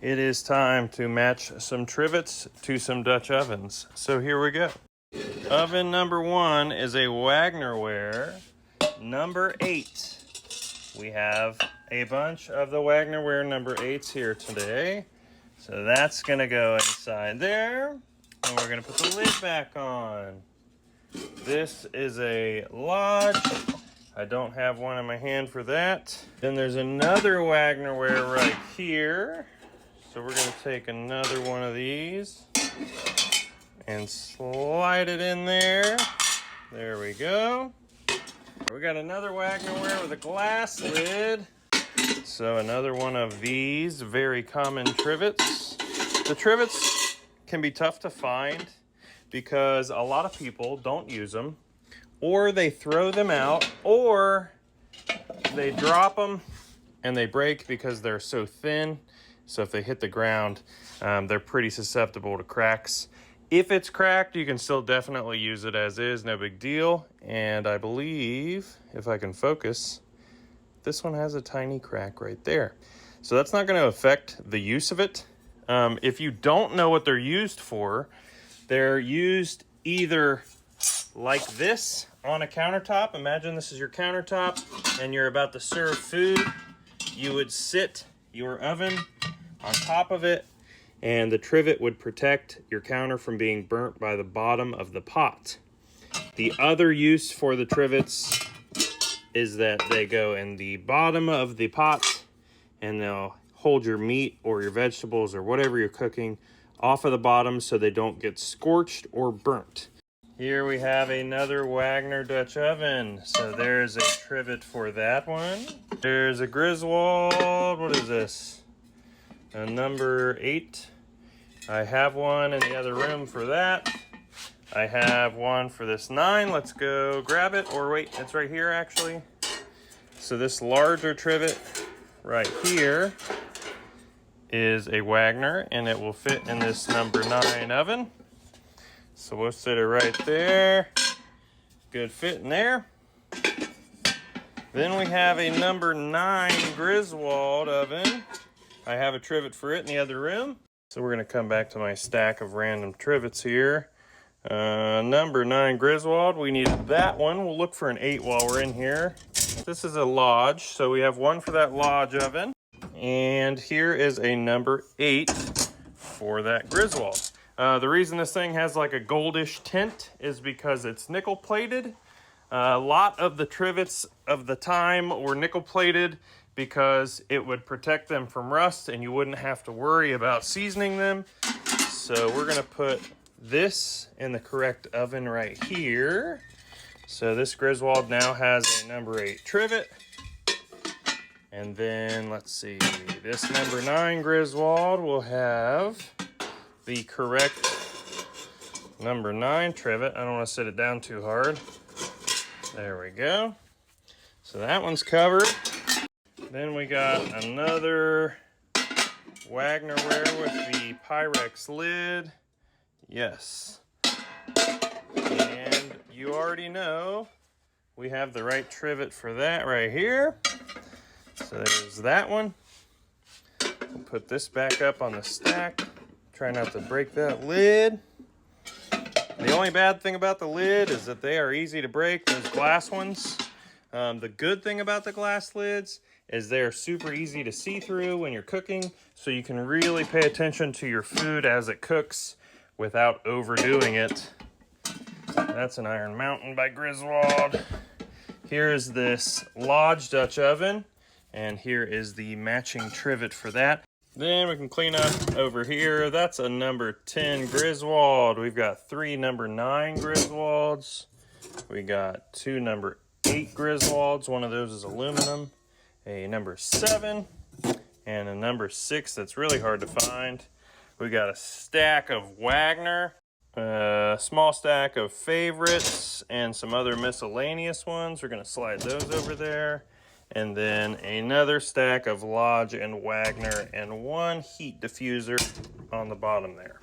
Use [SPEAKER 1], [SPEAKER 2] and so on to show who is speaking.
[SPEAKER 1] It is time to match some trivets to some Dutch ovens. So here we go. Oven number 1 is a Wagnerware number 8. We have a bunch of the Wagnerware number 8s here today. So that's gonna go inside there. And we're gonna put the lid back on. This is a Lodge. I don't have one in my hand for that. Then there's another Wagnerware right here. So we're gonna take another one of these and slide it in there. There we go. We got another Wagnerware with a glass lid. So another one of these very common trivets. The trivets can be tough to find because a lot of people don't use them, or they throw them out, or they drop them and they break because they're so thin. So if they hit the ground, they're pretty susceptible to cracks. If it's cracked, you can still definitely use it as is, no big deal. And I believe, if I can focus, this one has a tiny crack right there. So that's not going to affect the use of it. If you don't know what they're used for, they're used either like this on a countertop. Imagine this is your countertop and you're about to serve food. You would sit your oven on top of it, and the trivet would protect your counter from being burnt by the bottom of the pot. The other use for the trivets is that they go in the bottom of the pot and they'll hold your meat or your vegetables or whatever you're cooking off of the bottom so they don't get scorched or burnt. Here we have another Wagner Dutch oven. So there's a trivet for that one. There's a Griswold. What is this? A number 8. I have one in the other room for that. I have one for this 9. Let's go grab it. Or wait, it's right here actually. So this larger trivet right here is a Wagner, and it will fit in this number 9 oven. So we'll sit it right there. Good fit in there. Then we have a number 9 Griswold oven. I have a trivet for it in the other room. So we're gonna come back to my stack of random trivets here. Number 9 Griswold, we needed that one. We'll look for an 8 while we're in here. This is a Lodge, so we have one for that Lodge oven. And here is a number 8 for that Griswold. The reason this thing has like a goldish tint is because it's nickel plated. A lot of the trivets of the time were nickel plated because it would protect them from rust and you wouldn't have to worry about seasoning them. So we're gonna put this in the correct oven right here. So this Griswold now has a number 8 trivet. And then let's see, this number 9 Griswold will have the correct number 9 trivet. I don't want to sit it down too hard. There we go. So that one's covered. Then we got another Wagnerware with the Pyrex lid. Yes. And you already know we have the right trivet for that right here. So there's that one. We'll put this back up on the stack. Try not to break that lid. The only bad thing about the lid is that they are easy to break, those glass ones. The good thing about the glass lids is they're super easy to see through when you're cooking, so you can really pay attention to your food as it cooks without overdoing it. That's an Iron Mountain by Griswold. Here's this Lodge Dutch oven, and here is the matching trivet for that. Then we can clean up over here. That's a number 10 Griswold. We've got 3 number 9 Griswolds. We got 2 number 8 Griswolds. One of those is aluminum. A number 7 and a number 6 that's really hard to find. We got a stack of Wagner, a small stack of favorites, and some other miscellaneous ones. We're gonna slide those over there. And then another stack of Lodge and Wagner and 1 heat diffuser on the bottom there.